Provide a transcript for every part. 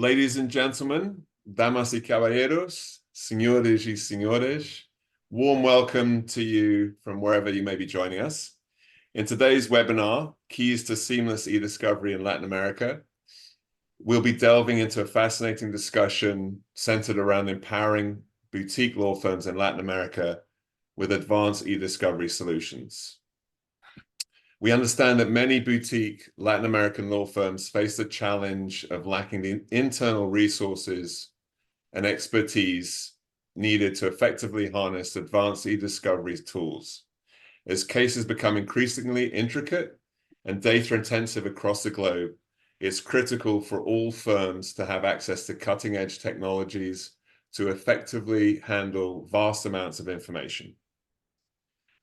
Ladies and gentlemen, damas y caballeros, señores y señores, warm welcome to you from wherever you may be joining us. In today's webinar, Keys to Seamless eDiscovery in Latin America, we'll be delving into a fascinating discussion centered around empowering boutique law firms in Latin America with advanced eDiscovery solutions. We understand that many boutique Latin American law firms face the challenge of lacking the internal resources and expertise needed to effectively harness advanced eDiscovery tools. As cases become increasingly intricate and data intensive across the globe, it's critical for all firms to have access to cutting-edge technologies to effectively handle vast amounts of information.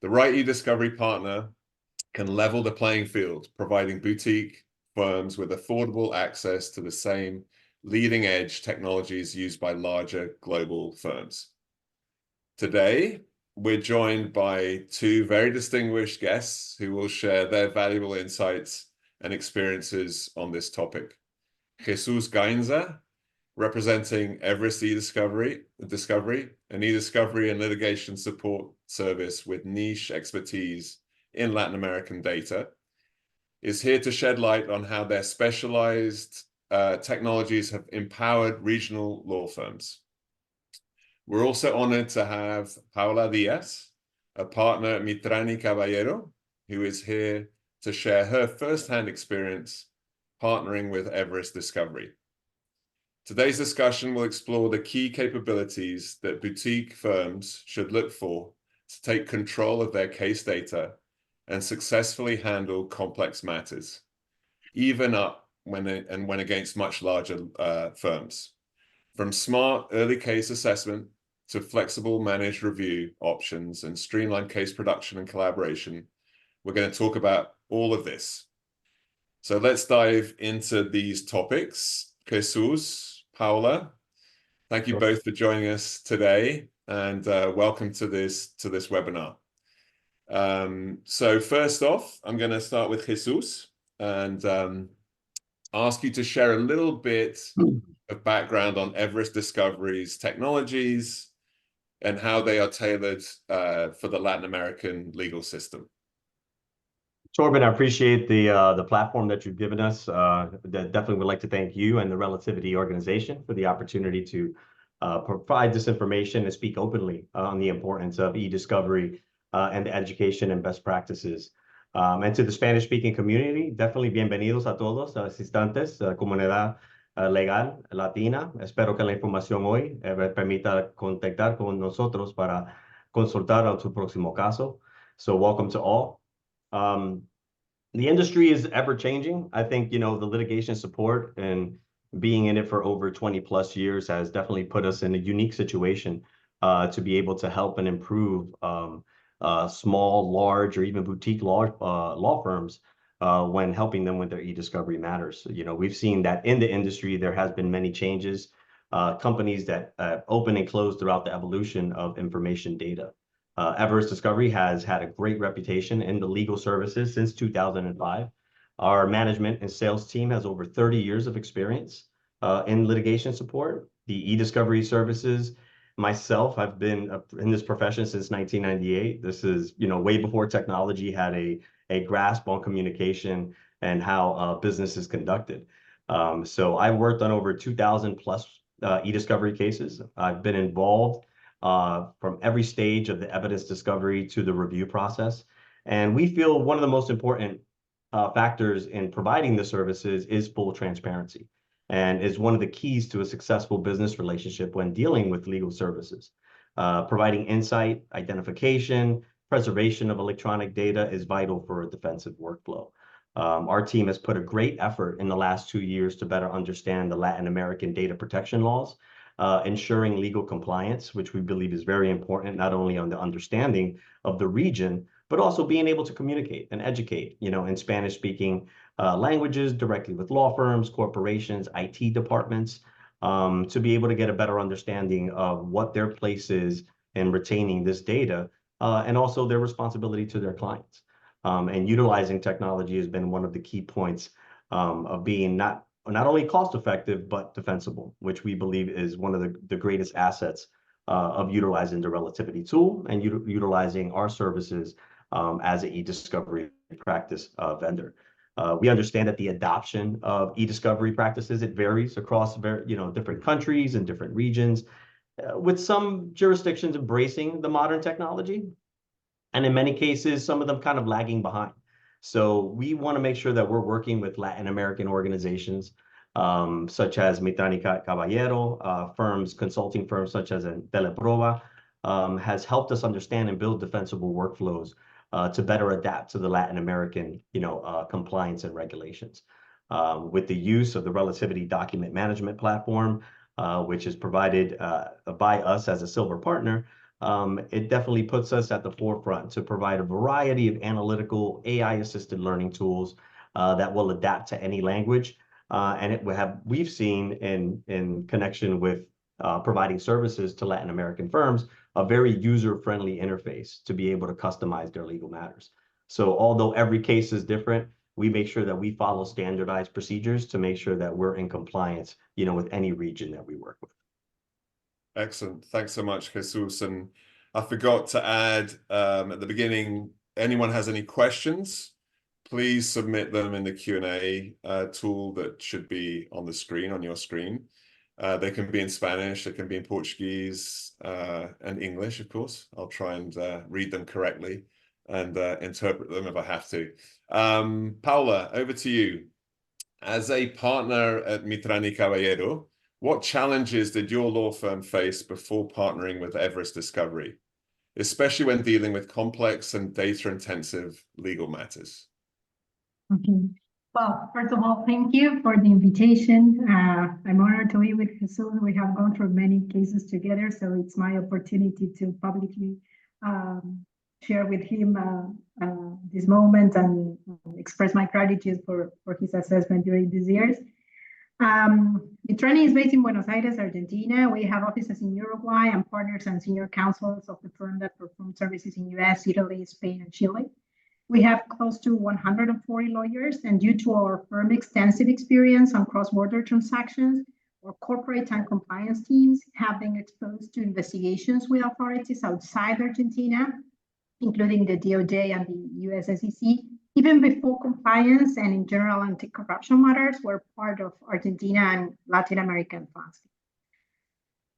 The right eDiscovery partner can level the playing field, providing boutique firms with affordable access to the same leading-edge technologies used by larger global firms. Today, we're joined by two very distinguished guests who will share their valuable insights and experiences on this topic. Jesus Gainza, representing Everest eDiscovery, an eDiscovery and litigation support service with niche expertise in Latin American data, is here to shed light on how their specialized technologies have empowered regional law firms. We're also honored to have Paula Diaz, a partner at Mitrani Caballero, who is here to share her firsthand experience partnering with Everest Discovery. Today's discussion will explore the key capabilities that boutique firms should look for to take control of their case data and successfully handle complex matters, even up when against much larger firms. From smart early case assessment to flexible managed review options and streamlined case production and collaboration, we're going to talk about all of this. So let's dive into these topics. Jesus, Paula, thank you both for joining us today, and welcome to this webinar. So first off, I'm going to start with Jesus and ask you to share a little bit of background on Everest Discovery's technologies and how they are tailored for the Latin American legal system. Torben, I appreciate the platform that you've given us. Definitely would like to thank you and the Relativity organization for the opportunity to provide this information and speak openly on the importance of eDiscovery and the education and best practices. And to the Spanish-speaking community, definitely bienvenidos a todos, asistentes, comunidad legal latina. Espero que la información hoy permita contactar con nosotros para consultar a su próximo caso. So welcome to all. The industry is ever changing. I think, the litigation support and being in it for over 20 plus years has definitely put us in a unique situation to be able to help and improve small, large, or even boutique law firms when helping them with their eDiscovery matters. We've seen that in the industry, there has been many changes, companies that open and close throughout the evolution of information data. Everest Discovery has had a great reputation in the legal services since 2005. Our management and sales team has over 30 years of experience in litigation support. The eDiscovery services, myself, I've been in this profession since 1998. This is, way before technology had a grasp on communication and how business is conducted. So I've worked on over 2,000 plus eDiscovery cases. I've been involved from every stage of the evidence discovery to the review process. And we feel one of the most important factors in providing the services is full transparency, and is one of the keys to a successful business relationship when dealing with legal services. Providing insight, identification, preservation of electronic data is vital for a defensive workflow. Our team has put a great effort in the last 2 years to better understand the Latin American data protection laws, ensuring legal compliance, which we believe is very important, not only on the understanding of the region, but also being able to communicate and educate, in Spanish-speaking languages directly with law firms, corporations, IT departments, to be able to get a better understanding of what their place is in retaining this data, and also their responsibility to their clients. And utilizing technology has been one of the key points of being not not only cost effective, but defensible, which we believe is one of the greatest assets of utilizing the relativity tool and utilizing our services as an eDiscovery practice vendor. We understand that the adoption of eDiscovery practices, it varies across different countries and different regions, with some jurisdictions embracing the modern technology, and in many cases, some of them kind of lagging behind. So we want to make sure that we're working with Latin American organizations, such as Mitranica Caballero, consulting firms such as Teleprova, has helped us understand and build defensible workflows to better adapt to the Latin American, compliance and regulations. With the use of the Relativity Document Management Platform, which is provided by us as a silver partner, it definitely puts us at the forefront to provide a variety of analytical AI-assisted learning tools that will adapt to any language. And we've seen in connection with providing services to Latin American firms, a very user-friendly interface to be able to customize their legal matters. So although every case is different, we make sure that we follow standardized procedures to make sure that we're in compliance, with any region that we work with. Excellent. Thanks so much, Jesus. And I forgot to add at the beginning, anyone has any questions, please submit them in the Q&A tool that should be on the screen, on your screen. They can be in Spanish, they can be in Portuguese, and English, of course. I'll try and read them correctly and interpret them if I have to. Paula, over to you. As a partner at Mitrani Caballero, what challenges did your law firm face before partnering with eDiscovery, especially when dealing with complex and data-intensive legal matters? Okay. Well, first of all, thank you for the invitation. I'm honored to be with Jesus. We have gone through many cases together, so it's my opportunity to publicly share with him this moment and express my gratitude for his assessment during these years. Mitrani is based in Buenos Aires, Argentina. We have offices in Uruguay and partners and senior counsels of the firm that perform services in US, Italy, Spain, and Chile. We have close to 140 lawyers, and due to our firm's extensive experience on cross-border transactions, our corporate and compliance teams have been exposed to investigations with authorities outside Argentina, including the DOJ and the US SEC, even before compliance and in general anti-corruption matters were part of Argentina and Latin American funds.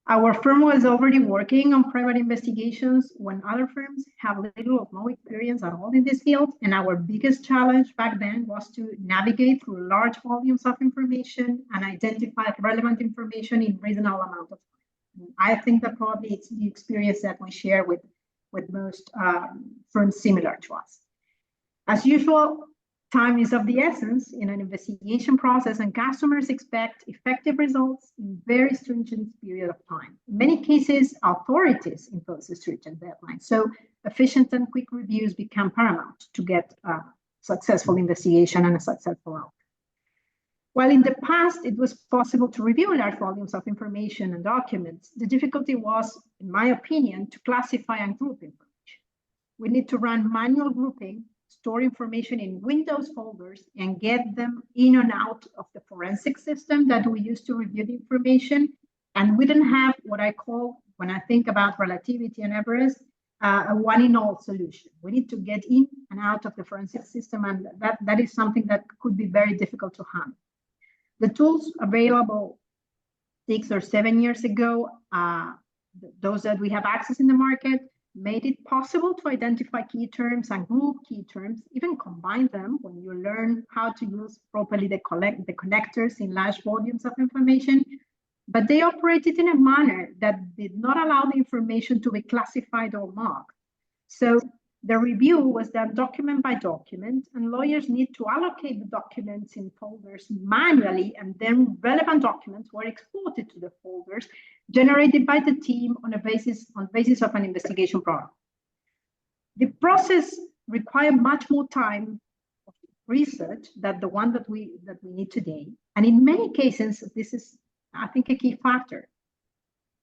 Our firm was already working on private investigations when other firms have little or no experience at all in this field, and our biggest challenge back then was to navigate through large volumes of information and identify relevant information in reasonable amount of time. I think that probably it's the experience that we share with most firms similar to us. As usual, time is of the essence in an investigation process, and customers expect effective results in very stringent period of time. In many cases, authorities impose stringent deadlines, so efficient and quick reviews become paramount to get a successful investigation and a successful outcome. While in the past it was possible to review large volumes of information and documents, the difficulty was, in my opinion, to classify and group information. We need to run manual grouping, store information in Windows folders, and get them in and out of the forensic system that we use to review the information. And we didn't have what I call, when I think about relativity and Everest, a one-in-all solution. We need to get in and out of the forensic system, and that is something that could be very difficult to handle. The tools available 6 or 7 years ago, those that we have access in the market, made it possible to identify key terms and group key terms, even combine them when you learn how to use properly the connectors in large volumes of information. But they operated in a manner that did not allow the information to be classified or marked. So the review was done document by document, and lawyers need to allocate the documents in folders manually, and then relevant documents were exported to the folders generated by the team on basis of an investigation program. The process required much more time of research than the one that we need today. And in many cases, this is, I think, a key factor.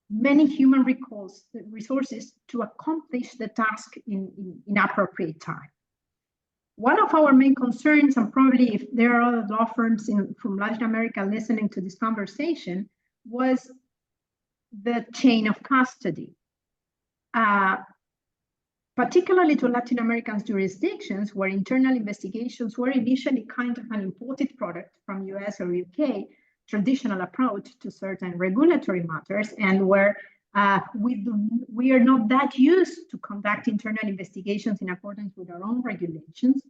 Many human resources to accomplish the task in appropriate time. one of our main concerns, and probably if there are other law firms from Latin America listening to this conversation, was the chain of custody. Particularly to Latin American jurisdictions where internal investigations were initially kind of an imported product from US or UK, traditional approach to certain regulatory matters, and where we are not that used to conduct internal investigations in accordance with our own regulations.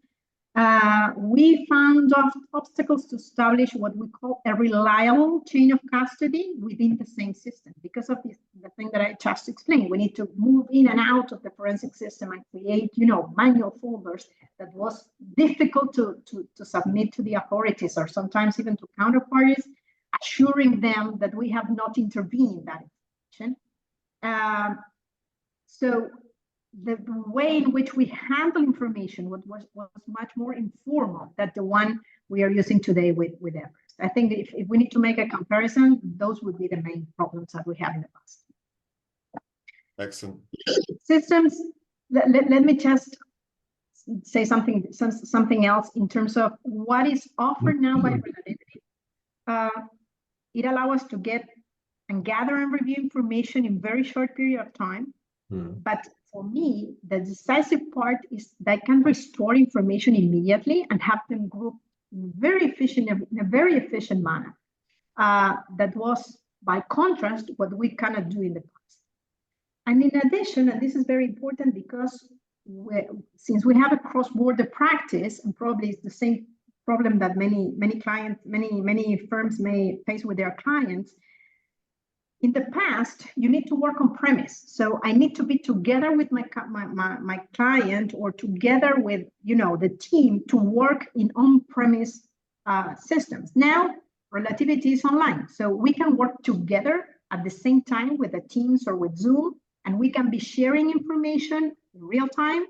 We found obstacles to establish what we call a reliable chain of custody within the same system because of the thing that I just explained. We need to move in and out of the forensic system and create, manual folders that was difficult to submit to the authorities or sometimes even to counterparties, assuring them that we have not intervened in that information. So the way in which we handle information was much more informal than the one we are using today with Everest. I think if we need to make a comparison, those would be the main problems that we have in the past. Excellent. Systems, let me just say something else in terms of what is offered now by relativity. It allows us to get and gather and review information in very short period of time. But for me, the decisive part is that I can restore information immediately and have them grouped in a very efficient manner. That was, by contrast, what we cannot do in the past. And in addition, and this is very important because since we have a cross-border practice, and probably it's the same problem that many firms may face with their clients. In the past, you need to work on premise. So I need to be together with my client or together with the team to work in on-premise systems. Now, relativity is online. So we can work together at the same time with the Teams or with Zoom, and we can be sharing information in real time.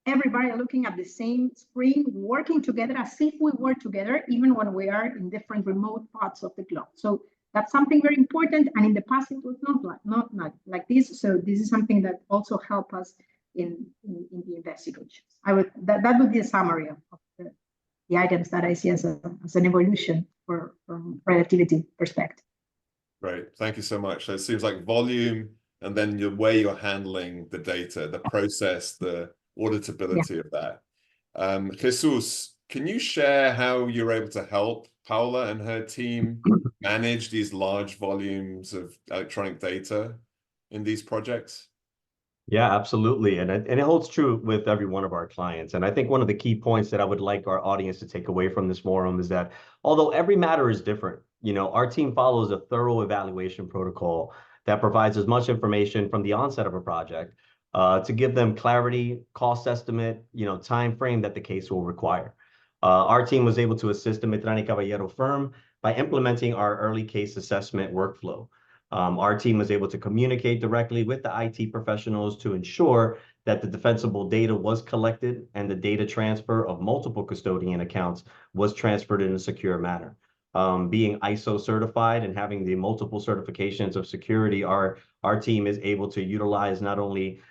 Everybody looking at the same screen, working together as if we were together, even when we are in different remote parts of the globe. So that's something very important, and in the past it was not like this. So this is something that also helps us in the investigations. That would be a summary of the items that I see as an evolution from relativity perspective. Great, thank you so much. So it seems like volume, and then the way you're handling the data, the process, the auditability of that. Jesus, can you share how you're able to help Paula and her team manage these large volumes of electronic data in these projects? Yeah, absolutely. And it holds true with every one of our clients. And I think one of the key points that I would like our audience to take away from this forum is that although every matter is different, our team follows a thorough evaluation protocol that provides as much information from the onset of a project to give them clarity, cost estimate, time frame that the case will require. Our team was able to assist the Mitrani Caballero firm by implementing our early case assessment workflow. Our team was able to communicate directly with the IT professionals to ensure that the defensible data was collected and the data transfer of multiple custodian accounts was transferred in a secure manner. Being ISO certified and having the multiple certifications of security, our team is able to utilize not only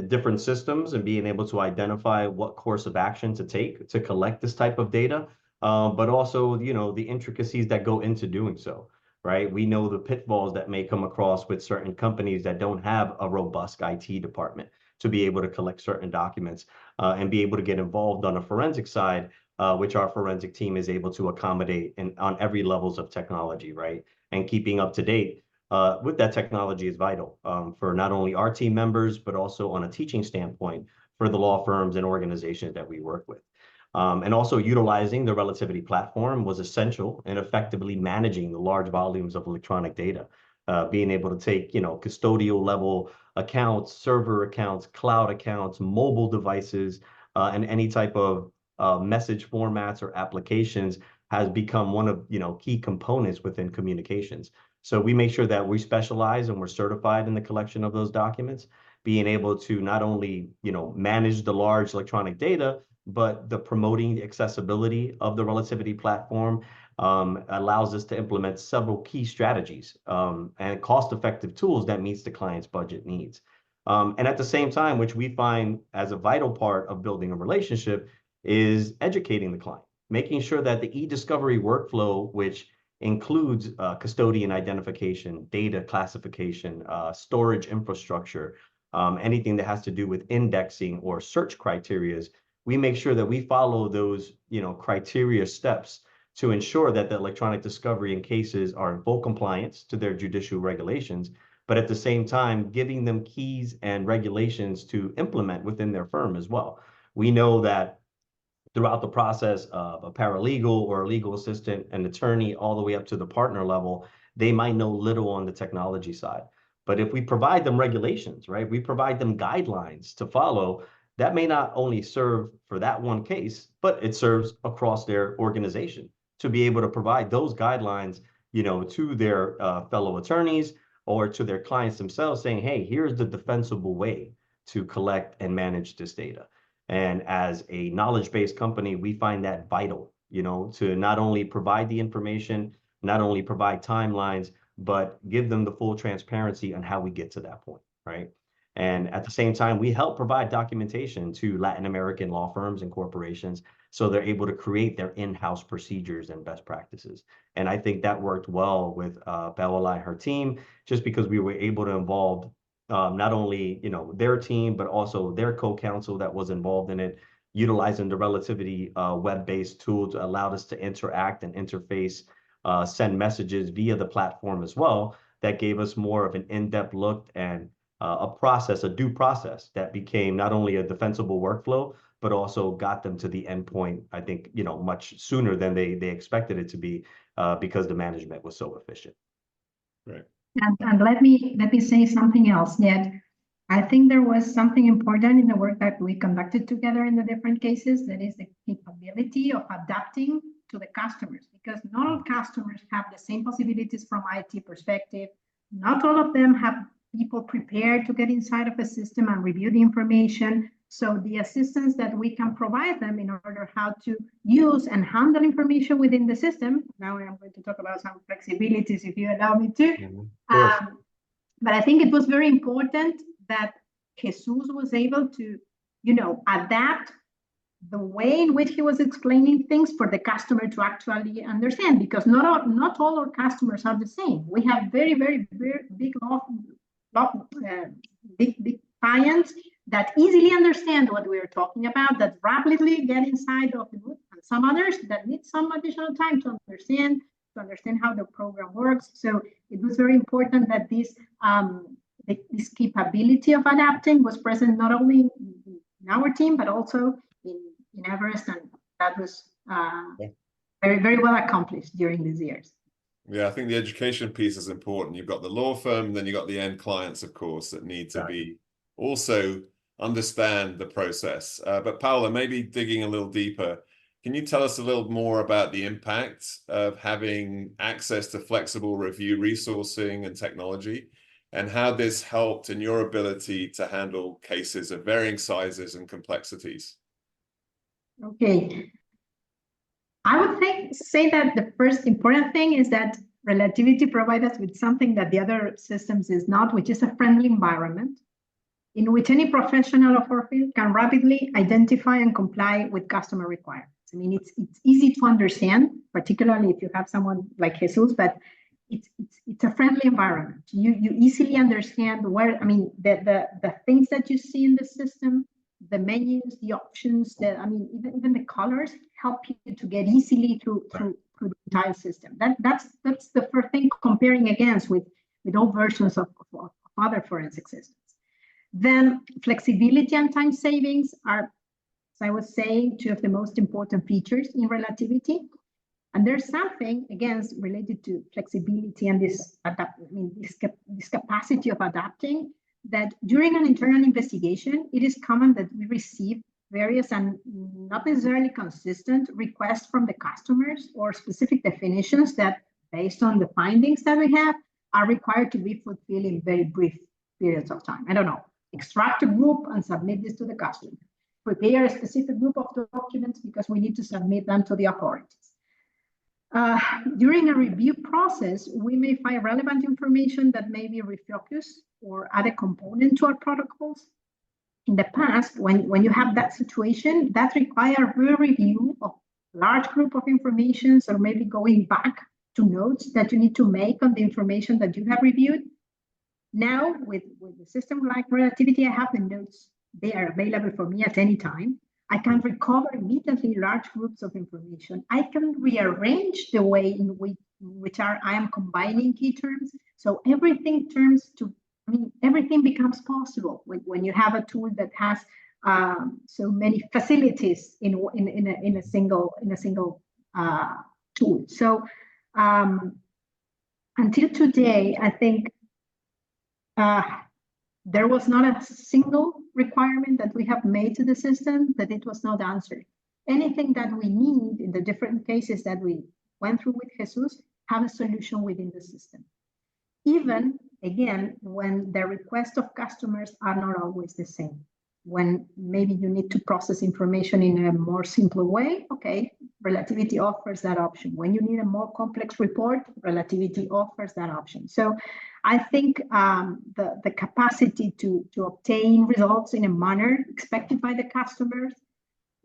different systems and being able to identify what course of action to take to collect this type of data, but also, the intricacies that go into doing so, right? We know the pitfalls that may come across with certain companies that don't have a robust IT department to be able to collect certain documents and be able to get involved on a forensic side, which our forensic team is able to accommodate on every levels of technology, right? And keeping up to date with that technology is vital for not only our team members, but also on a teaching standpoint for the law firms and organizations that we work with. And also utilizing the relativity platform was essential in effectively managing the large volumes of electronic data, being able to take, custodial level accounts, server accounts, cloud accounts, mobile devices, and any type of message formats or applications has become one of, key components within communications. So we make sure that we specialize and we're certified in the collection of those documents, being able to not only, manage the large electronic data, but the promoting the accessibility of the relativity platform allows us to implement several key strategies and cost-effective tools that meets the client's budget needs. And at the same time, which we find as a vital part of building a relationship, is educating the client, making sure that the eDiscovery workflow, which includes custodian identification, data classification, storage infrastructure, anything that has to do with indexing or search criteria, we make sure that we follow those, criteria steps to ensure that the electronic discovery in cases are in full compliance to their judicial regulations, but at the same time, giving them keys and regulations to implement within their firm as well. We know that throughout the process of a paralegal or a legal assistant, an attorney, all the way up to the partner level, they might know little on the technology side. But if we provide them regulations, right, we provide them guidelines to follow, that may not only serve for that one case, but it serves across their organization to be able to provide those guidelines, to their fellow attorneys or to their clients themselves, saying, hey, here's the defensible way to collect and manage this data. And as a knowledge-based company, we find that vital, to not only provide the information, not only provide timelines, but give them the full transparency on how we get to that point, right? And at the same time, we help provide documentation to Latin American law firms and corporations so they're able to create their in-house procedures and best practices. And I think that worked well with Paola and her team, just because we were able to involve not only their team, but also their co-counsel that was involved in it, utilizing the Relativity web-based tool to allow us to interact and interface, send messages via the platform as well. That gave us more of an in-depth look and a due process that became not only a defensible workflow, but also got them to the endpoint, I think, much sooner than they expected it to be, because the management was so efficient. Right. And let me say something else, that I think there was something important in the work that we conducted together in the different cases, that is the capability of adapting to the customers, because not all customers have the same possibilities from IT perspective. Not all of them have people prepared to get inside of a system and review the information. So the assistance that we can provide them in order how to use and handle information within the system. Now I'm going to talk about some flexibilities, if you allow me to. But I think it was very important that Jesus was able to, adapt the way in which he was explaining things for the customer to actually understand, because not all our customers are the same. We have very, very, very big big clients that easily understand what we are talking about, that rapidly get inside of the book, and some others that need some additional time to understand how the program works. So it was very important that this capability of adapting was present not only in our team, but also in Everest, and that was very, very well accomplished during these years. Yeah, I think the education piece is important. You've got the law firm, and then you've got the end clients, of course, that need to be also understand the process. But Paola, maybe digging a little deeper, can you tell us a little more about the impact of having access to flexible review resourcing and technology, and how this helped in your ability to handle cases of varying sizes and complexities? Okay. I would say that the first important thing is that Relativity provides us with something that the other systems is not, which is a friendly environment in which any professional of our field can rapidly identify and comply with customer requirements. I mean, it's easy to understand, particularly if you have someone like Jesus, but it's a friendly environment. You easily understand where, I mean, the things that you see in the system, the menus, the options, even the colors help you to get easily through the entire system. That's the first thing, comparing against with all versions of other forensic systems. Then flexibility and time savings are, as I was saying, two of the most important features in Relativity. And there's something, again, related to flexibility and this capacity of adapting, that during an internal investigation, it is common that we receive various and not necessarily consistent requests from the customers or specific definitions that, based on the findings that we have, are required to be fulfilled in very brief periods of time. I don't know, extract a group and submit this to the customer. Prepare a specific group of documents because we need to submit them to the authorities. During a review process, we may find relevant information that may be refocused or add a component to our protocols. in the past, when you have that situation, that require re-review of large group of information, or maybe going back to notes that you need to make on the information that you have reviewed. Now, with the system like Relativity, I have the notes. They are available for me at any time. I can recover immediately large groups of information. I can rearrange the way in which I am combining key terms. So everything everything becomes possible when you have a tool that has so many facilities in a single tool. So until today, I think there was not a single requirement that we have made to the system that it was not answered. Anything that we need in the different cases that we went through with Jesus have a solution within the system. Even, again, when the requests of customers are not always the same. When maybe you need to process information in a more simple way, okay, Relativity offers that option. When you need a more complex report, Relativity offers that option. So I think the capacity to obtain results in a manner expected by the customers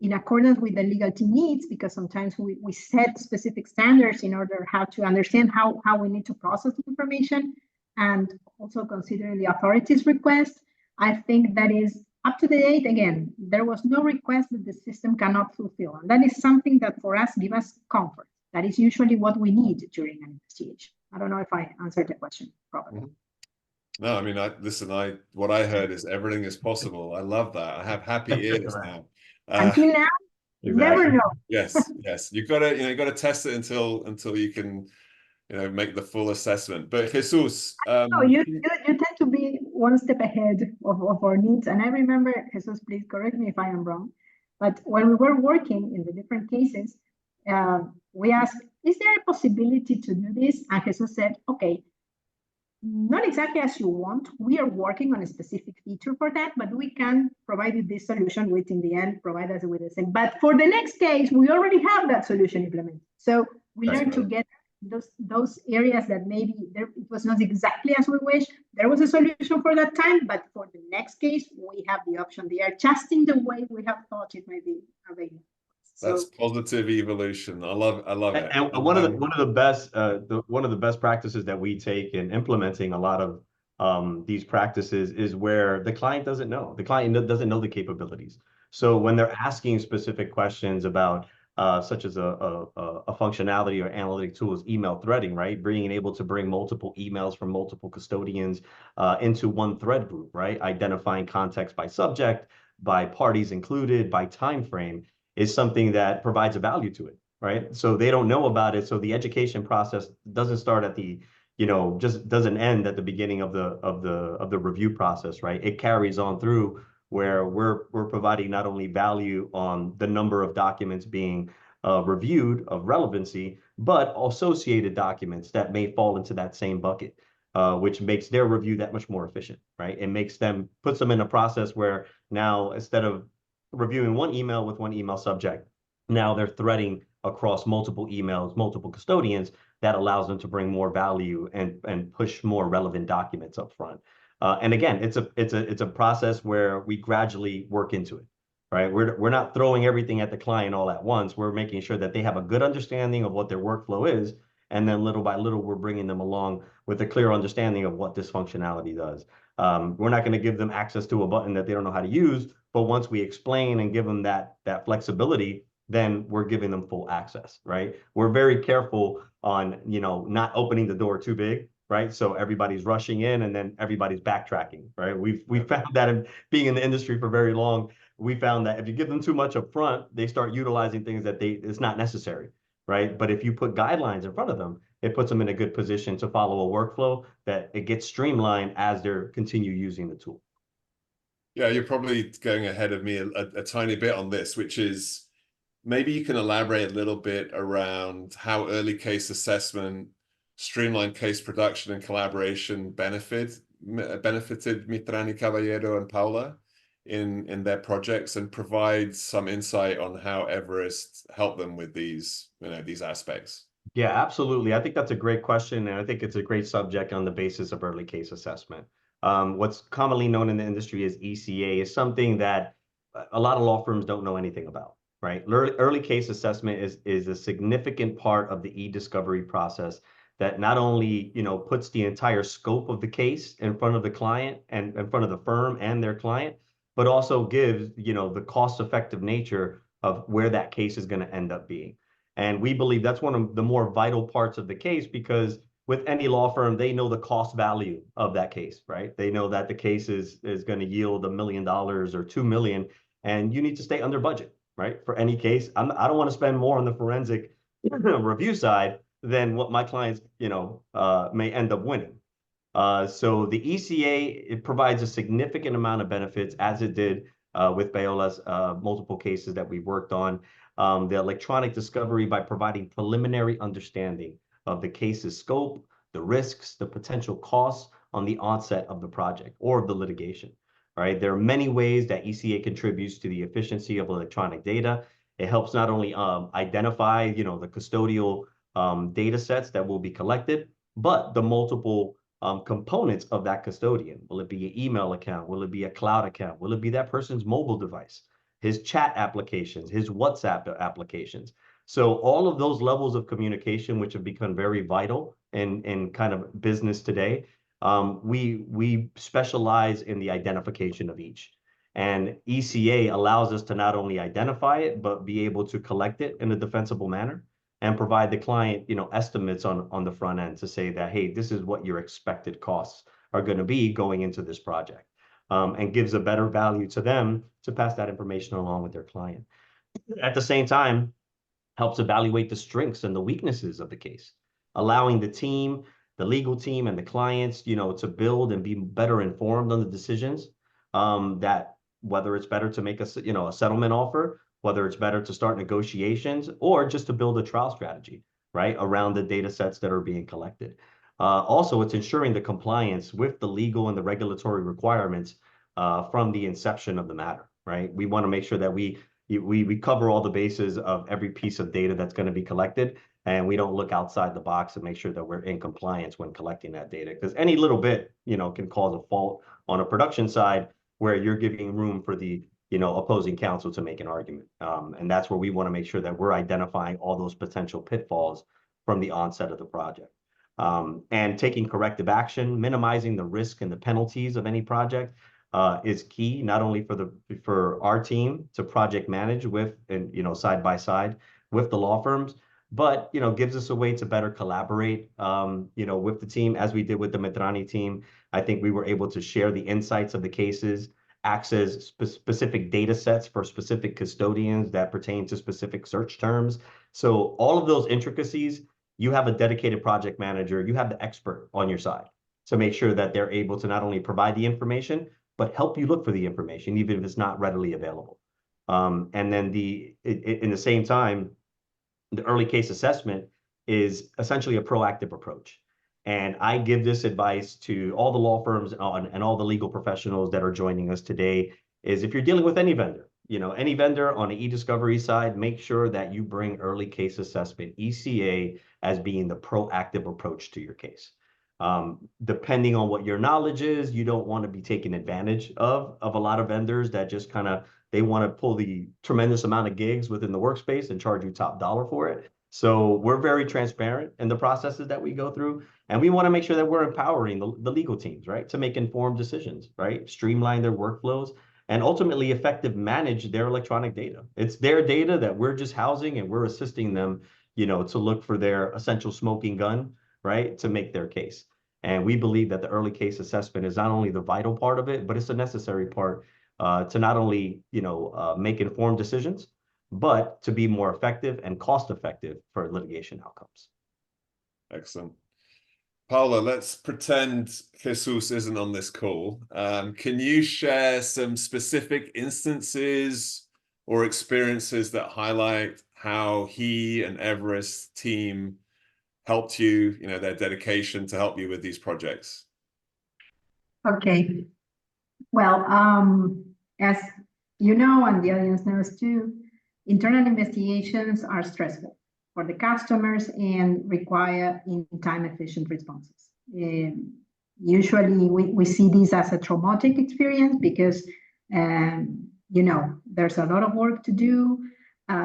in accordance with the legal team needs, because sometimes we set specific standards in order how to understand how we need to process the information, and also considering the authority's request. I think that is up to the date. Again, there was no request that the system cannot fulfill. And that is something that for us gives us comfort. That is usually what we need during an investigation. I don't know if I answered the question properly. Mm-hmm. No, I mean, what I heard is everything is possible. I love that. I have happy ears now. Until now, you never know. Yes. You gotta test it until you can, make the full assessment. But Jesus, you tend to be one step ahead of our needs. And I remember, Jesus, please correct me if I am wrong, but when we were working in the different cases, we asked, is there a possibility to do this? And Jesus said, okay, not exactly as you want. We are working on a specific feature for that, but we can provide you this solution, which in the end provide us with the same. But for the next case, we already have that solution implemented. So we learned together those areas that maybe it was not exactly as we wish. There was a solution for that time, but for the next case, we have the option. They are just in the way we have thought it might be available. That's positive evolution. I love it. And one of the best practices that we take in implementing a lot of these practices is where the client doesn't know. The client doesn't know the capabilities. So when they're asking specific questions about such as a functionality or analytic tools, email threading, right? Being able to bring multiple emails from multiple custodians into one thread group, right? Identifying context by subject, by parties included, by time frame, is something that provides a value to it, right? So they don't know about it. So the education process doesn't start at the, just doesn't end at the beginning of the review process, right? It carries on through where we're providing not only value on the number of documents being reviewed of relevancy, but associated documents that may fall into that same bucket, which makes their review that much more efficient, right? It puts them in a process where now, instead of reviewing one email with one email subject, now they're threading across multiple emails, multiple custodians. That allows them to bring more value and push more relevant documents up front. And again, it's a process where we gradually work into it, right? We're not throwing everything at the client all at once. We're making sure that they have a good understanding of what their workflow is, and then little by little, we're bringing them along with a clear understanding of what this functionality does. We're not going to give them access to a button that they don't know how to use, but once we explain and give them that flexibility, then we're giving them full access, right? We're very careful on, not opening the door too big, right? So everybody's rushing in and then everybody's backtracking, right? We've found that in being in the industry for very long, we found that if you give them too much up front, they start utilizing things that it's not necessary, right? But if you put guidelines in front of them, it puts them in a good position to follow a workflow that it gets streamlined as they continue using the tool. Yeah, you're probably going ahead of me a tiny bit on this, which is maybe you can elaborate a little bit around how early case assessment, streamlined case production and collaboration benefited Mitrani Caballero and Paula in their projects, and provide some insight on how Everest helped them with these aspects. Yeah, absolutely. I think that's a great question, and I think it's a great subject on the basis of early case assessment. What's commonly known in the industry as ECA is something that a lot of law firms don't know anything about, right? Early case assessment is a significant part of the eDiscovery process that not only, puts the entire scope of the case in front of the client and in front of the firm and their client, but also gives, the cost-effective nature of where that case is going to end up being. And we believe that's one of the more vital parts of the case, because with any law firm, they know the cost value of that case, right? They know that the case is going to yield $1 million or $2 million, and you need to stay under budget, right? For any case, I don't want to spend more on the forensic review side than what my clients, may end up winning. So the ECA, it provides a significant amount of benefits, as it did with Bayola's multiple cases that we've worked on. The electronic discovery by providing preliminary understanding of the case's scope, the risks, the potential costs on the onset of the project or of the litigation, right? There are many ways that ECA contributes to the efficiency of electronic data. It helps not only identify, the custodial data sets that will be collected, but the multiple components of that custodian. Will it be an email account? Will it be a cloud account? Will it be that person's mobile device, his chat applications, his WhatsApp applications? So all of those levels of communication, which have become very vital in kind of business today, we specialize in the identification of each. And ECA allows us to not only identify it, but be able to collect it in a defensible manner and provide the client, estimates on the front end to say that, hey, this is what your expected costs are going to be going into this project, and gives a better value to them to pass that information along with their client. At the same time, helps evaluate the strengths and the weaknesses of the case, allowing the team, the legal team, and the clients, to build and be better informed on the decisions, that whether it's better to make a settlement offer, whether it's better to start negotiations, or just to build a trial strategy, right, around the data sets that are being collected. Also, it's ensuring the compliance with the legal and the regulatory requirements from the inception of the matter, right? We want to make sure that we cover all the bases of every piece of data that's going to be collected, and we don't look outside the box and make sure that we're in compliance when collecting that data, because any little bit, can cause a fault on a production side where you're giving room for the opposing counsel to make an argument. And that's where we want to make sure that we're identifying all those potential pitfalls from the onset of the project. And taking corrective action, minimizing the risk and the penalties of any project is key, not only for our team to project manage with and side by side with the law firms, but gives us a way to better collaborate with the team, as we did with the Medrani team. I think we were able to share the insights of the cases, access specific data sets for specific custodians that pertain to specific search terms. So all of those intricacies, you have a dedicated project manager, you have the expert on your side to make sure that they're able to not only provide the information, but help you look for the information, even if it's not readily available. And then in the same time, the early case assessment is essentially a proactive approach. And I give this advice to all the law firms and all the legal professionals that are joining us today, is if you're dealing with any vendor, any vendor on the eDiscovery side, make sure that you bring early case assessment, ECA, as being the proactive approach to your case. Depending on what your knowledge is, you don't want to be taken advantage of a lot of vendors that just they want to pull the tremendous amount of gigs within the workspace and charge you top dollar for it. So we're very transparent in the processes that we go through, and we want to make sure that we're empowering the legal teams, right, to make informed decisions, right, streamline their workflows, and ultimately effective manage their electronic data. It's their data that we're just housing, and we're assisting them, to look for their essential smoking gun, right, to make their case. And we believe that the early case assessment is not only the vital part of it, but it's a necessary part to not only, make informed decisions, but to be more effective and cost effective for litigation outcomes. Excellent. Paula, let's pretend Jesus isn't on this call. Can you share some specific instances or experiences that highlight how he and Everest's team helped you, their dedication to help you with these projects? Okay. Well, as you know, and the audience knows too, internal investigations are stressful for the customers and require time-efficient responses. usually we see this as a traumatic experience because, there's a lot of work to do.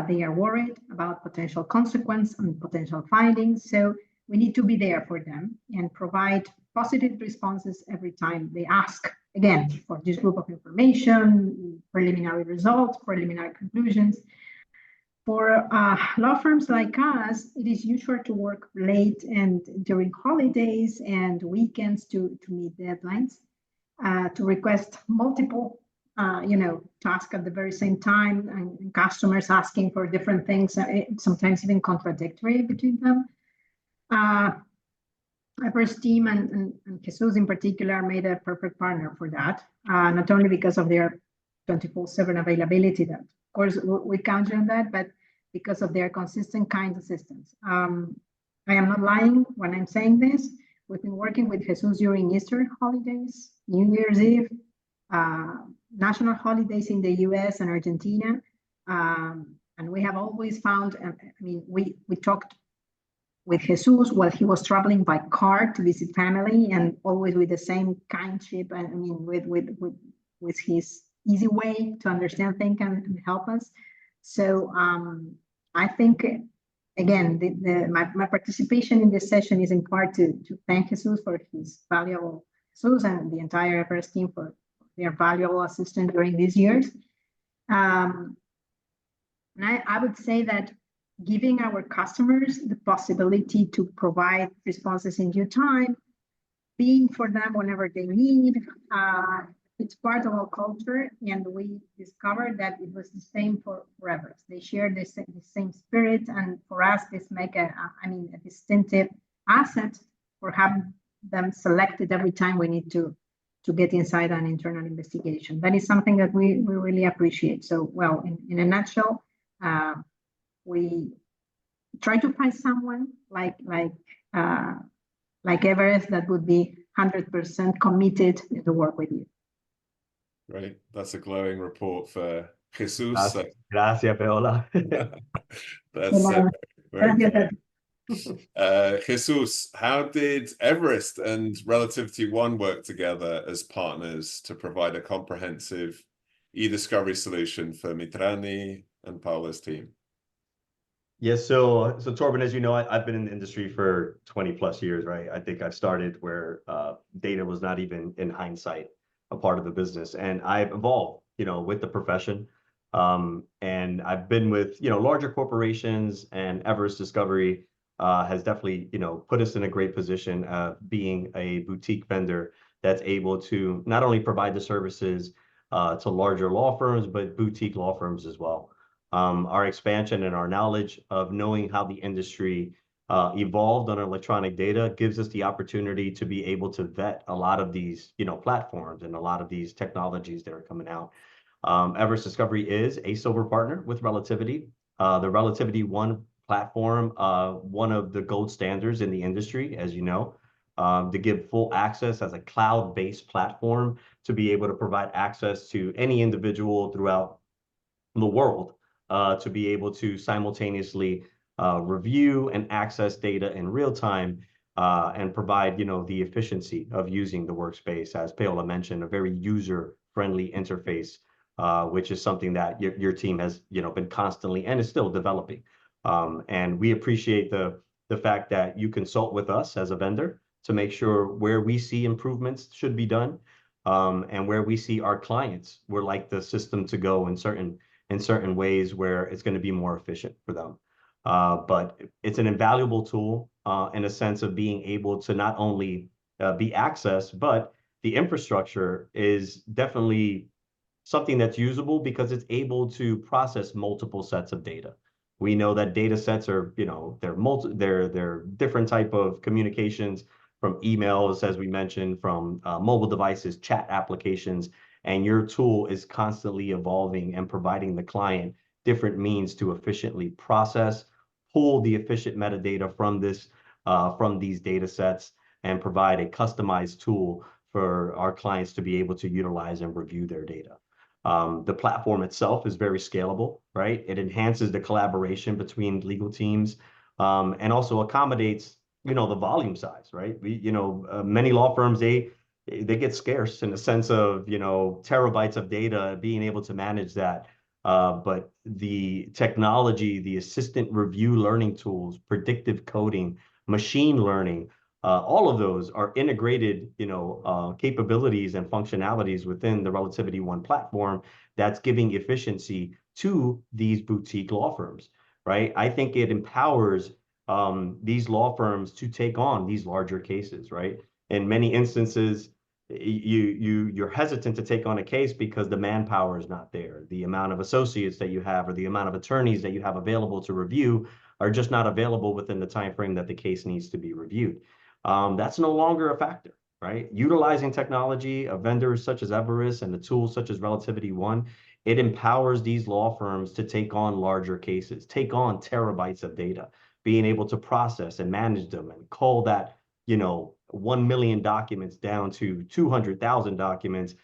They are worried about potential consequence and potential findings. So we need to be there for them and provide positive responses every time they ask, again, for this group of information, preliminary results, preliminary conclusions. For law firms like us, it is usual to work late and during holidays and weekends to meet deadlines, to request multiple, tasks at the very same time, and customers asking for different things, sometimes even contradictory between them. My first team and Jesus in particular made a perfect partner for that, not only because of their 24/7 availability, that of course we count on that, but because of their consistent kind assistance. I am not lying when I'm saying this. We've been working with Jesus during Easter holidays, New Year's Eve, national holidays in the US and Argentina. And we have always found, we talked with Jesus while he was traveling by car to visit family, and always with the same kindship, and with his easy way to understand things and help us. So I think, again, my participation in this session is in part to thank Jesus for his valuable, Jesus and the entire Everest team for their valuable assistance during these years. And I would say that giving our customers the possibility to provide responses in due time, being for them whenever they need, it's part of our culture, and we discovered that it was the same for Everest. They share the same spirit, and for us, this make a distinctive asset for having them selected every time we need to get inside an internal investigation. That is something that we really appreciate. So, well, in a nutshell, we try to find someone like Everest that would be 100% committed to work with you. Right, that's a glowing report for Jesus. Gracias, Paola. That's very clear. Jesus, how did Everest and Relativity One work together as partners to provide a comprehensive eDiscovery solution for Mitrani and Paula's team? Yes, so Torben, as you know, I've been in the industry for 20 plus years, right? I think I started where data was not even, in hindsight, a part of the business, and I've evolved, with the profession, and I've been with, larger corporations, and Everest Discovery has definitely, put us in a great position of being a boutique vendor that's able to not only provide the services to larger law firms, but boutique law firms as well. Our expansion and our knowledge of knowing how the industry evolved on electronic data gives us the opportunity to be able to vet a lot of these, platforms and a lot of these technologies that are coming out. Everest Discovery is a silver partner with Relativity. The Relativity One platform, one of the gold standards in the industry, as you know, to give full access as a cloud-based platform to be able to provide access to any individual throughout the world, to be able to simultaneously review and access data in real time, and provide, the efficiency of using the workspace, as Paola mentioned, a very user-friendly interface, which is something that your team has, been constantly and is still developing. And we appreciate the fact that you consult with us as a vendor to make sure where we see improvements should be done, and where we see our clients would like the system to go in certain ways where it's going to be more efficient for them. But it's an invaluable tool in a sense of being able to not only be accessed, but the infrastructure is definitely something that's usable because it's able to process multiple sets of data. We know that data sets are, they're different type of communications, from emails, as we mentioned, from mobile devices, chat applications, and your tool is constantly evolving and providing the client different means to efficiently process, pull the efficient metadata from these data sets, and provide a customized tool for our clients to be able to utilize and review their data. The platform itself is very scalable, right? It enhances the collaboration between legal teams, and also accommodates the volume size, right? Many law firms, they get scarce in the sense of, terabytes of data, being able to manage that. But the technology, the assistant review learning tools, predictive coding, machine learning, all of those are integrated, capabilities and functionalities within the RelativityOne platform that's giving efficiency to these boutique law firms, right? I think it empowers these law firms to take on these larger cases, right? In many instances, you're hesitant to take on a case because the manpower is not there. The amount of associates that you have or the amount of attorneys that you have available to review are just not available within the time frame that the case needs to be reviewed. That's no longer a factor, right? Utilizing technology of vendors such as Everest and the tools such as RelativityOne, it empowers these law firms to take on larger cases, take on terabytes of data, being able to process and manage them and call that, 1 million documents down to 200,000 documents,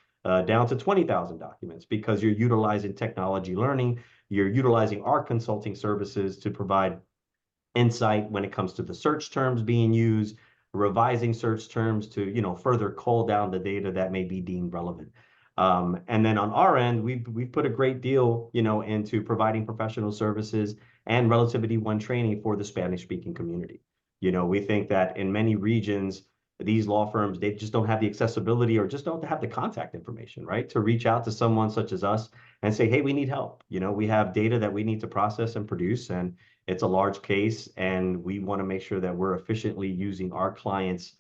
down to 20,000 documents, because you're utilizing technology learning, you're utilizing our consulting services to provide insight when it comes to the search terms being used, revising search terms to, further cull down the data that may be deemed relevant. And then on our end, we've put a great deal, into providing professional services and RelativityOne training for the Spanish-speaking community. We think that in many regions, these law firms, they just don't have the accessibility or just don't have the contact information, right? To reach out to someone such as us and say, hey, we need help. We have data that we need to process and produce, and it's a large case, and we want to make sure that we're efficiently using our clients'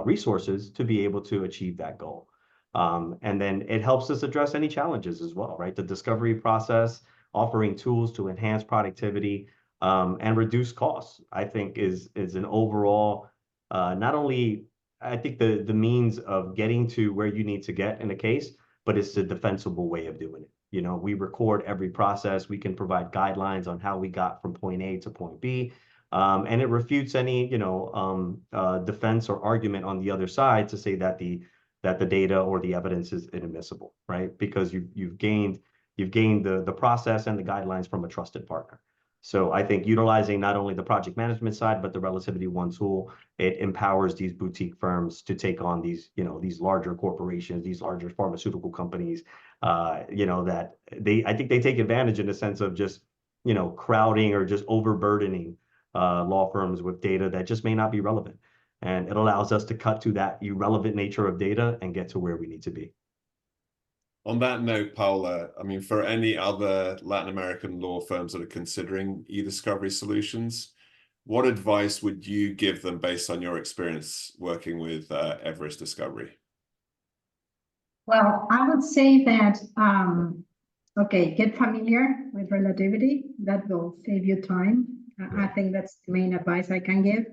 resources to be able to achieve that goal. And then it helps us address any challenges as well, right? The discovery process, offering tools to enhance productivity and reduce costs, I think is an overall, not only, I think the means of getting to where you need to get in a case, but it's a defensible way of doing it. We record every process. We can provide guidelines on how we got from point A to point B. And it refutes any, defense or argument on the other side to say that the data or the evidence is inadmissible, right? Because you've gained the process and the guidelines from a trusted partner. So I think utilizing not only the project management side, but the RelativityOne tool, it empowers these boutique firms to take on these, these larger corporations, these larger pharmaceutical companies, that I think they take advantage in the sense of just, crowding or just overburdening law firms with data that just may not be relevant. And it allows us to cut to that irrelevant nature of data and get to where we need to be. On that note, Paula, I mean, for any other Latin American law firms that are considering eDiscovery solutions, what advice would you give them based on your experience working with Everest Discovery? Well, I would say that, okay, get familiar with Relativity. That will save you time. I think that's the main advice I can give.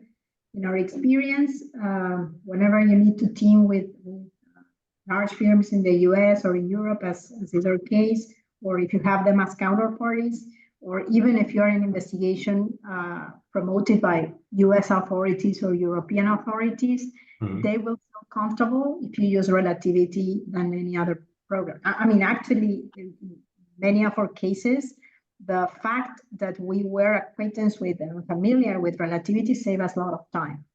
In our experience, whenever you need to team with large firms in the US or in Europe, as is our case, or if you have them as counterparties, or even if you're in investigation promoted by US authorities or European authorities, they will feel comfortable if you use Relativity than any other program. I mean, actually, in many of our cases, the fact that we were acquainted with and familiar with Relativity saved us a lot of time.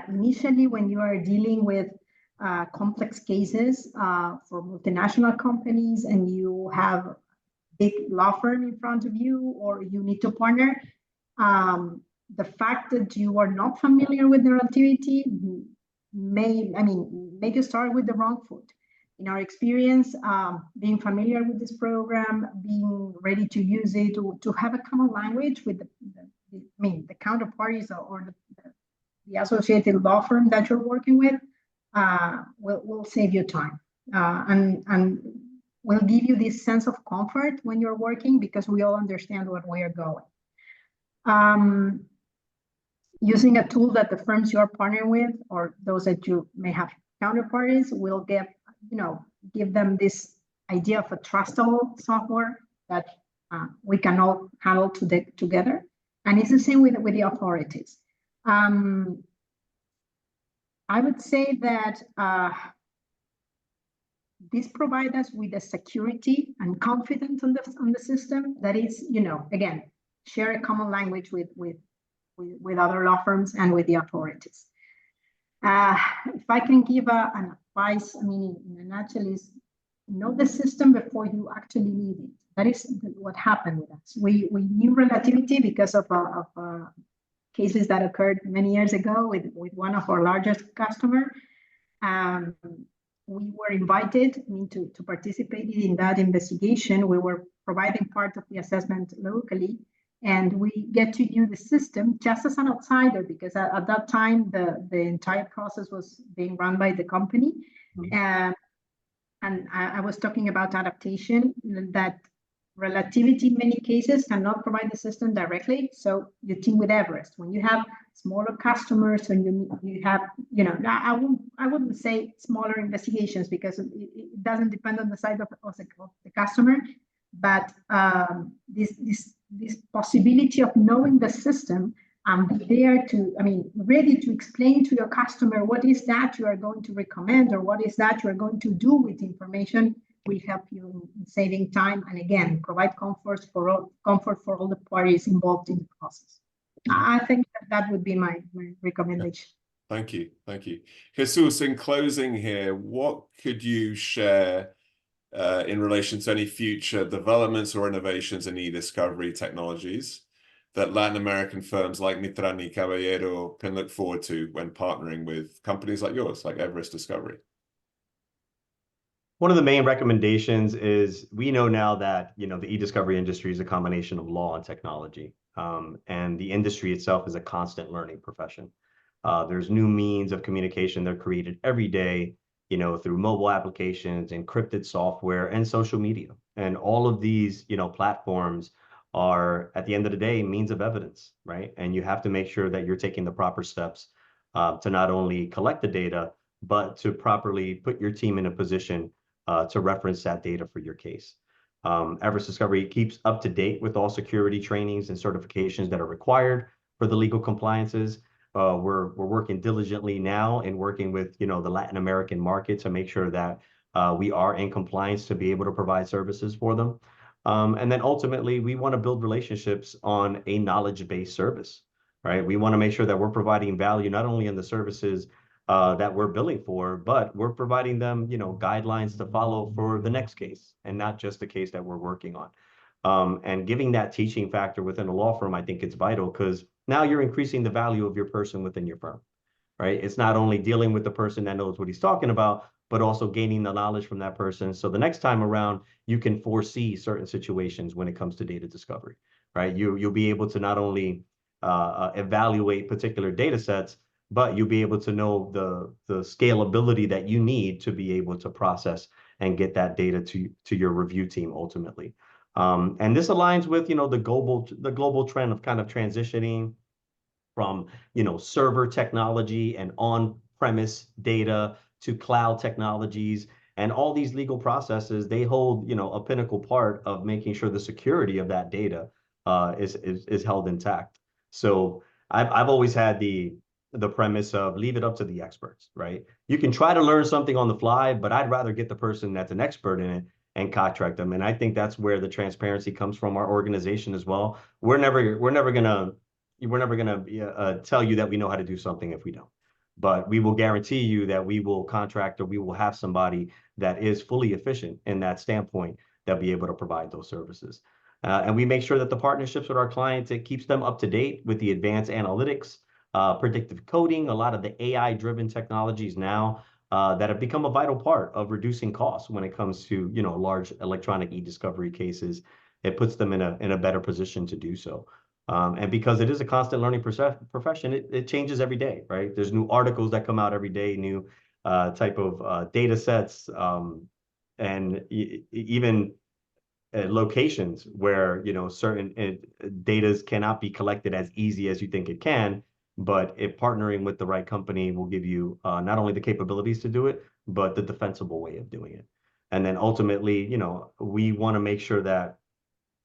Initially, when you are dealing with complex cases for multinational companies and you have a big law firm in front of you, or you need to partner, the fact that you are not familiar with the Relativity may make you start with the wrong foot. In our experience, being familiar with this program, being ready to use it, to have a common language with the counterparties or the associated law firm that you're working with, will save you time and will give you this sense of comfort when you're working, because we all understand where we are going. Using a tool that the firms you are partnering with, or those that you may have counterparties, will give them this idea of a trustable software that we can all handle together. And it's the same with the authorities. I would say that this provides us with a security and confidence on the system that is, again, share a common language with with other law firms and with the authorities. If I can give an advice, I mean, in a nutshell, is know the system before you actually need it. That is what happened with us. We knew relativity because of cases that occurred many years ago with one of our largest customers. We were invited, I mean, to participate in that investigation. We were providing part of the assessment locally, and we get to know the system just as an outsider, because at that time the entire process was being run by the company. And I was talking about adaptation, that relativity in many cases cannot provide the system directly. So you team with Everest. When you have smaller customers and you have, you know, I wouldn't say smaller investigations, because it doesn't depend on the size of the customer, but this possibility of knowing the system and be there to, I mean, ready to explain to your customer what is that you are going to recommend or what is that you are going to do with information will help you in saving time, and again, provide comfort for all the parties involved in the process. I think that would be my recommendation. Thank you. Thank you. Jesus, in closing here, what could you share in relation to any future developments or innovations in eDiscovery technologies that Latin American firms like Mitrani Caballero can look forward to when partnering with companies like yours, like Everest Discovery? One of the main recommendations is, we know now that, you know, the eDiscovery industry is a combination of law and technology, and the industry itself is a constant learning profession. There's new means of communication that are created every day, you know, through mobile applications, encrypted software, and social media. And all of these, you know, platforms are, at the end of the day, means of evidence, right? And you have to make sure that you're taking the proper steps to not only collect the data, but to properly put your team in a position to reference that data for your case. Everest Discovery keeps up to date with all security trainings and certifications that are required for the legal compliances. We're working diligently now and working with, you know, the Latin American market to make sure that we are in compliance to be able to provide services for them. And then ultimately, we want to build relationships on a knowledge-based service, right? We want to make sure that we're providing value not only in the services that we're billing for, but we're providing them, you know, guidelines to follow for the next case, and not just the case that we're working on. And giving that teaching factor within a law firm, I think it's vital, because now you're increasing the value of your person within your firm, right? It's not only dealing with the person that knows what he's talking about, but also gaining the knowledge from that person. So the next time around, you can foresee certain situations when it comes to data discovery, right? You'll be able to not only evaluate particular data sets, but you'll be able to know the scalability that you need to be able to process and get that data to your review team ultimately. And this aligns with, you know, the global trend of kind of transitioning from, you know, server technology and on-premise data to cloud technologies. And all these legal processes, they hold, you know, a pinnacle part of making sure the security of that data is held intact. So I've always had the premise of leave it up to the experts, right? You can try to learn something on the fly, but I'd rather get the person that's an expert in it and contract them. And I think that's where the transparency comes from our organization as well. We're never gonna tell you that we know how to do something if we don't. But we will guarantee you that we will contract, or we will have somebody that is fully efficient in that standpoint that'll be able to provide those services. And we make sure that the partnerships with our clients, it keeps them up to date with the advanced analytics, predictive coding, a lot of the AI-driven technologies now that have become a vital part of reducing costs when it comes to, you know, large electronic e-discovery cases. It puts them in a better position to do so. And because it is a constant learning profession, it changes every day, right? There's new articles that come out every day, new type of data sets, and even locations where, you know, certain data cannot be collected as easy as you think it can. But if partnering with the right company will give you not only the capabilities to do it, but the defensible way of doing it. And then ultimately, you know, we want to make sure that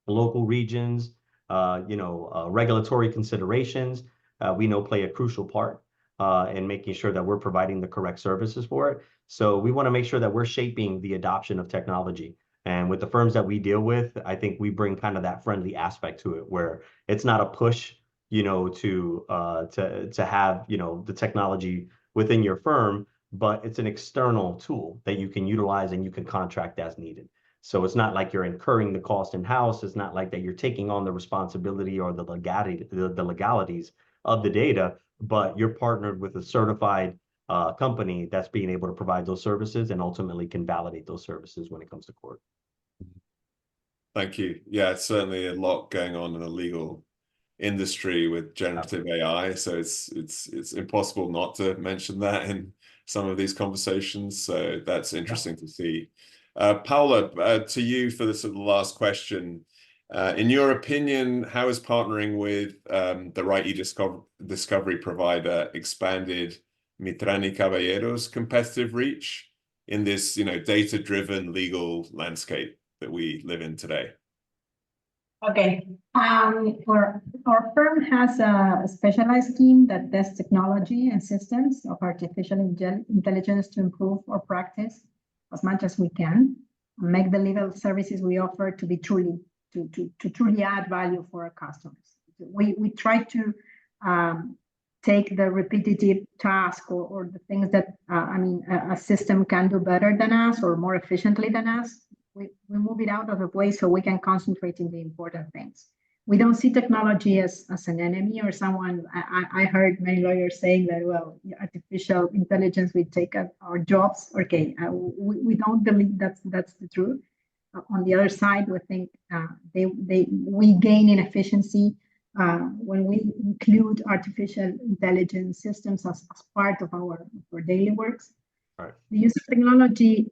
local regions, regulatory considerations, we know play a crucial part in making sure that we're providing the correct services for it. So we want to make sure that we're shaping the adoption of technology. And with the firms that we deal with, I think we bring kind of that friendly aspect to it, where it's not a push to have, the technology within your firm, but it's an external tool that you can utilize and you can contract as needed. So it's not like you're incurring the cost in-house. It's not like that you're taking on the responsibility or the legalities of the data, but you're partnered with a certified company that's being able to provide those services and ultimately can validate those services when it comes to court. Thank you. Yeah, it's certainly a lot going on in the legal industry with generative AI, so it's impossible not to mention that in some of these conversations. So that's interesting to see. Paula, to you for the sort of last question. In your opinion, how has partnering with the right eDiscovery provider expanded Mitrani Caballero's competitive reach in this, data-driven legal landscape that we live in today? Okay. Our firm has a specialized team that tests technology and systems of artificial intelligence to improve our practice as much as we can, and make the legal services we offer to be truly add value for our customers. We try to take the repetitive task or the things that a system can do better than us or more efficiently than us. We move it out of the way so we can concentrate in the important things. We don't see technology as an enemy or someone. I heard many lawyers saying that, well, artificial intelligence will take our jobs. Okay, we don't believe that's the truth. On the other side, we think we gain in efficiency when we include artificial intelligence systems as part of our daily works. Right. The use of technology,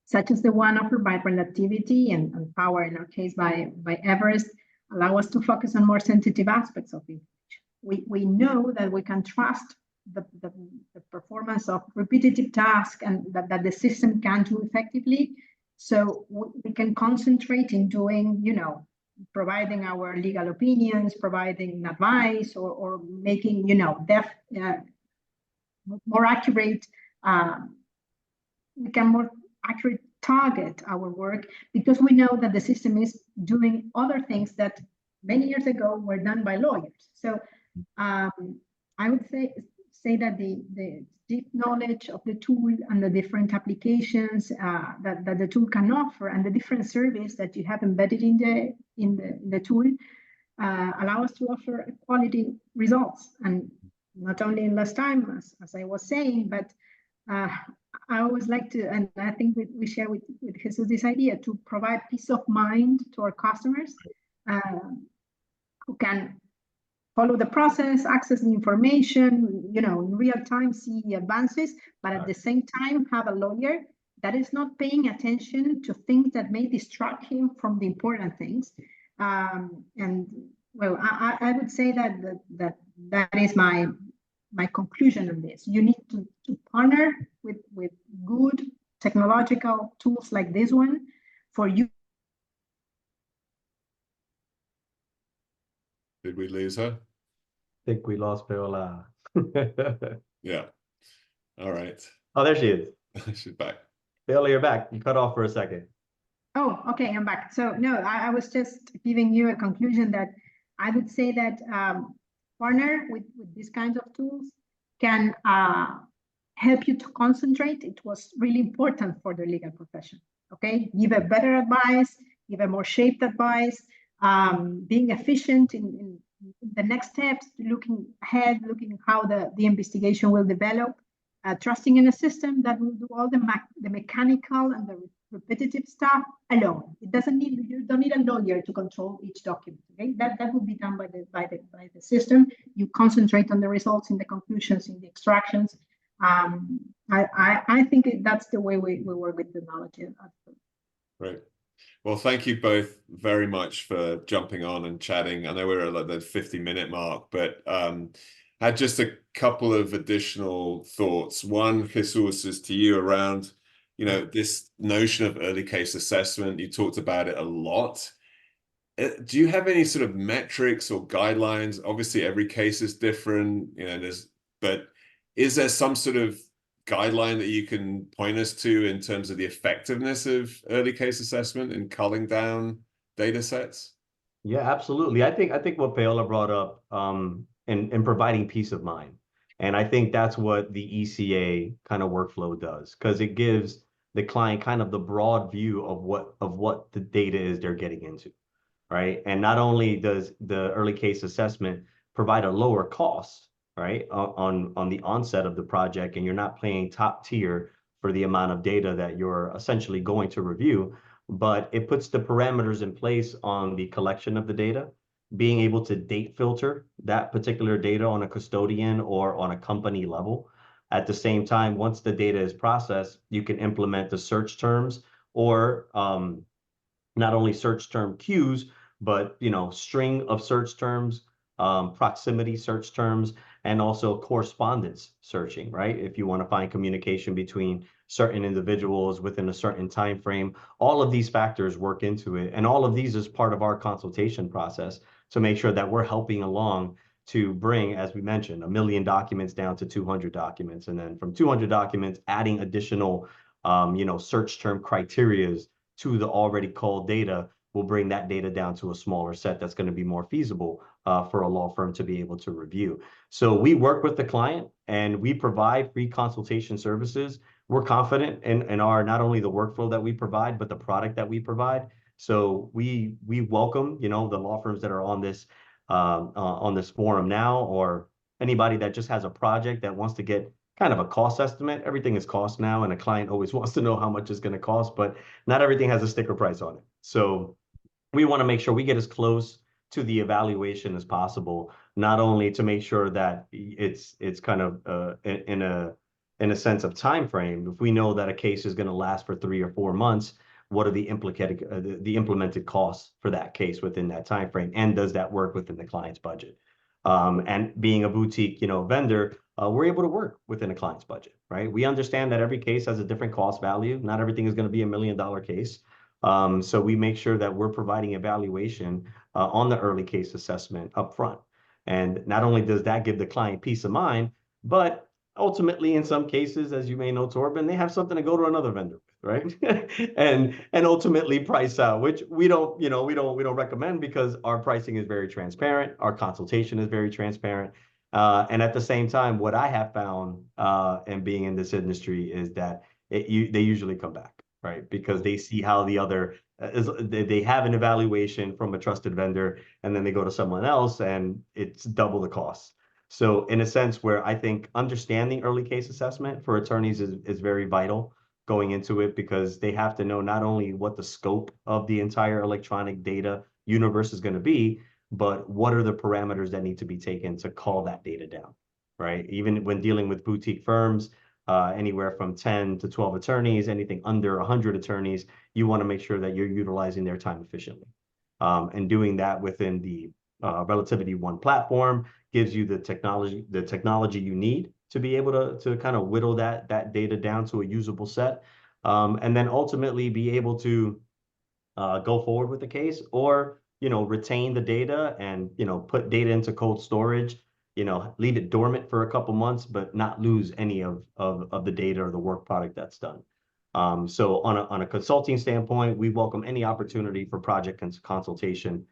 such as the one offered by Relativity and Power, in our case by Everest, allow us to focus on more sensitive aspects of information. We know that we can trust the performance of repetitive tasks and that the system can do effectively. So we can concentrate in doing, providing our legal opinions, providing advice, or making, more accurate. We can more accurate target our work because we know that the system is doing other things that many years ago were done by lawyers. So I would say that the deep knowledge of the tool and the different applications that the tool can offer and the different service that you have embedded in the tool allow us to offer quality results, and not only in less time, as I was saying, but I always like to, and I think we share with Jesus this idea to provide peace of mind to our customers who can follow the process, access the information, in real time, see the advances, but at the same time have a lawyer that is not paying attention to things that may distract him from the important things. And well, I would say that is my conclusion on this. You need to partner with good technological tools like this one for you. Did we lose her? I think we lost Paola. Yeah. All right. Oh, there she is. She's back. Paola, you're back. You cut off for a second. Oh, okay, I'm back. So no, I was just giving you a conclusion that I would say that partner with these kinds of tools can help you to concentrate. It was really important for the legal profession. Okay, give a better advice, give a more shaped advice, being efficient in the next steps, looking ahead, looking how the investigation will develop, trusting in a system that will do all the mechanical and the repetitive stuff alone. It doesn't need, you don't need a lawyer to control each document. Okay, that will be done by the system. You concentrate on the results, in the conclusions, in the extractions. I think that's the way we work with technology. Right. Well, thank you both very much for jumping on and chatting. I know we're at like the 50-minute mark, but I had just a couple of additional thoughts. One, Jesus, is to you around, this notion of early case assessment. You talked about it a lot. Do you have any sort of metrics or guidelines? Obviously, every case is different, but is there some sort of guideline that you can point us to in terms of the effectiveness of early case assessment in culling down data sets? Yeah, absolutely. I think what Paola brought up in providing peace of mind. And I think that's what the ECA kind of workflow does, because it gives the client kind of the broad view of what the data is they're getting into, right? And not only does the early case assessment provide a lower cost, right, on the onset of the project, and you're not paying top tier for the amount of data that you're essentially going to review, but it puts the parameters in place on the collection of the data, being able to date filter that particular data on a custodian or on a company level. At the same time, once the data is processed, you can implement the search terms or not only search term queues, but string of search terms, proximity search terms, and also correspondence searching, right? If you want to find communication between certain individuals within a certain time frame, all of these factors work into it. And all of these is part of our consultation process to make sure that we're helping along to bring, as we mentioned, 1 million documents down to 200 documents. And then from 200 documents, adding additional search term criterias to the already called data will bring that data down to a smaller set that's going to be more feasible for a law firm to be able to review. So we work with the client and we provide free consultation services. We're confident in our not only the workflow that we provide, but the product that we provide. So we welcome, the law firms that are on this forum now, or anybody that just has a project that wants to get kind of a cost estimate. Everything is cost now, and a client always wants to know how much it's going to cost, but not everything has a sticker price on it. So we want to make sure we get as close to the evaluation as possible, not only to make sure that it's kind of in a sense of time frame. If we know that a case is going to last for 3 or 4 months, what are the implemented costs for that case within that time frame, and does that work within the client's budget? And being a boutique, vendor, we're able to work within a client's budget, right? We understand that every case has a different cost value. Not everything is going to be $1 million case. So we make sure that we're providing evaluation on the early case assessment upfront. And not only does that give the client peace of mind, but ultimately, in some cases, as you may know, Torben, they have something to go to another vendor with, right? and ultimately price out, which we don't recommend, because our pricing is very transparent, our consultation is very transparent. And at the same time, what I have found in being in this industry is that they usually come back, right? Because they see how the other they have an evaluation from a trusted vendor, and then they go to someone else and it's double the cost. So in a sense, where I think understanding early case assessment for attorneys is very vital going into it, because they have to know not only what the scope of the entire electronic data universe is going to be, but what are the parameters that need to be taken to call that data down, right? Even when dealing with boutique firms, anywhere from 10 to 12 attorneys, anything under 100 attorneys, you want to make sure that you're utilizing their time efficiently. And doing that within the Relativity One platform gives you the technology you need to be able to kind of whittle that data down to a usable set, and then ultimately be able to go forward with the case, or retain the data and put data into cold storage, leave it dormant for a couple months, but not lose any of the data or the work product that's done. So on a consulting standpoint, we welcome any opportunity for project consultation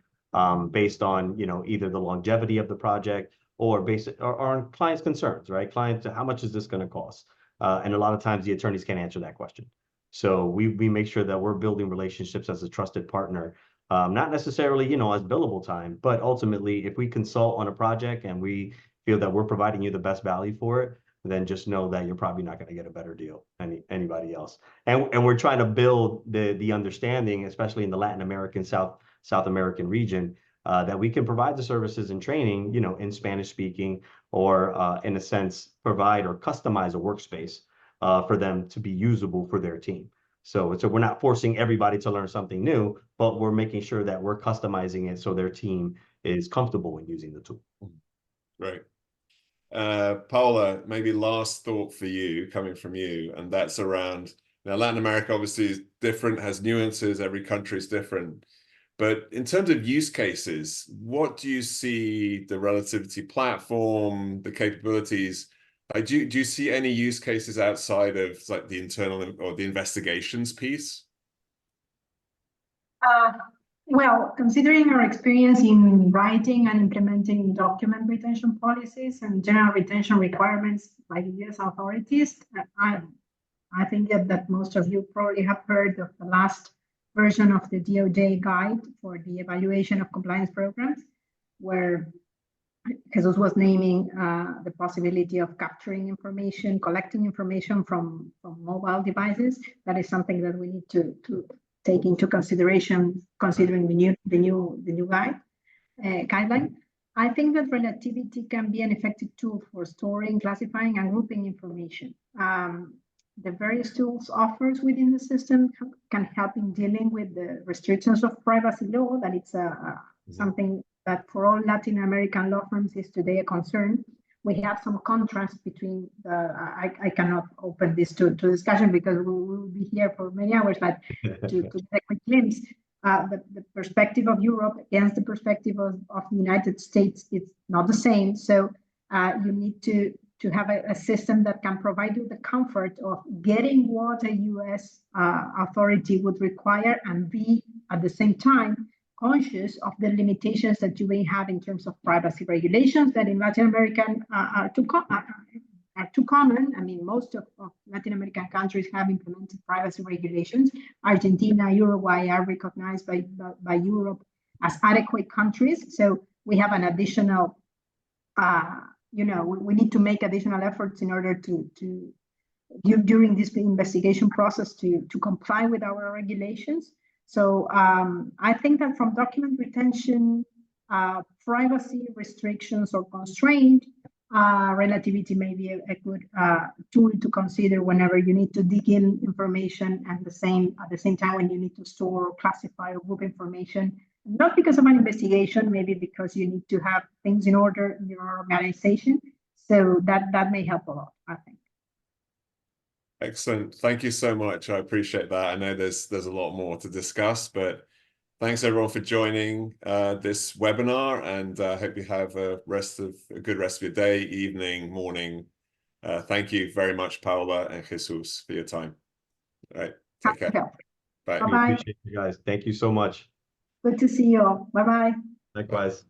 based on either the longevity of the project or on clients' concerns, right? Clients, how much is this going to cost? And a lot of times the attorneys can't answer that question. So we make sure that we're building relationships as a trusted partner, not necessarily, as billable time, but ultimately, if we consult on a project and we feel that we're providing you the best value for it, then just know that you're probably not going to get a better deal than anybody else. And we're trying to build the understanding, especially in the Latin American, South American region, that we can provide the services and training, in Spanish speaking, or in a sense, provide or customize a workspace for them to be usable for their team. So we're not forcing everybody to learn something new, but we're making sure that we're customizing it so their team is comfortable when using the tool. Right. Paola, maybe last thought for you, coming from you, and that's around, Latin America obviously is different, has nuances, every country is different. But in terms of use cases, what do you see the Relativity platform, the capabilities? Do you see any use cases outside of like the internal or the investigations piece? Well, considering our experience in writing and implementing document retention policies and general retention requirements by the U.S. authorities, I think that most of you probably have heard of the last version of the DOJ guide for the evaluation of compliance programs, where Jesus was naming the possibility of capturing information, collecting information from mobile devices. That is something that we need to take into consideration, considering the new guideline. I think that relativity can be an effective tool for storing, classifying, and grouping information. The various tools offered within the system can help in dealing with the restrictions of privacy law. That it's something that for all Latin American law firms is today a concern. We have some contrast between I cannot open this to discussion because we will be here for many hours, but to take a quick glimpse, the perspective of Europe against the perspective of the United States, it's not the same. So you need to have a system that can provide you the comfort of getting what a US authority would require and be at the same time conscious of the limitations that you may have in terms of privacy regulations that in Latin America are too common. I mean, most of Latin American countries have implemented privacy regulations. Argentina, Uruguay are recognized by Europe as adequate countries. So we have an additional, we need to make additional efforts in order to during this investigation process to comply with our regulations. So I think that from document retention, privacy restrictions or constraint, relativity may be a good tool to consider whenever you need to dig in information and at the same time when you need to store, classify, or group information, not because of an investigation, maybe because you need to have things in order in your organization. So that may help a lot, I think. Excellent. Thank you so much. I appreciate that. I know there's a lot more to discuss, but thanks everyone for joining this webinar, and I hope you have a good rest of your day, evening, morning. Thank you very much, Paula and Jesus, for your time. All right. Take care. Bye. We appreciate you guys. Thank you so much. Good to see you all. Bye-bye. Likewise.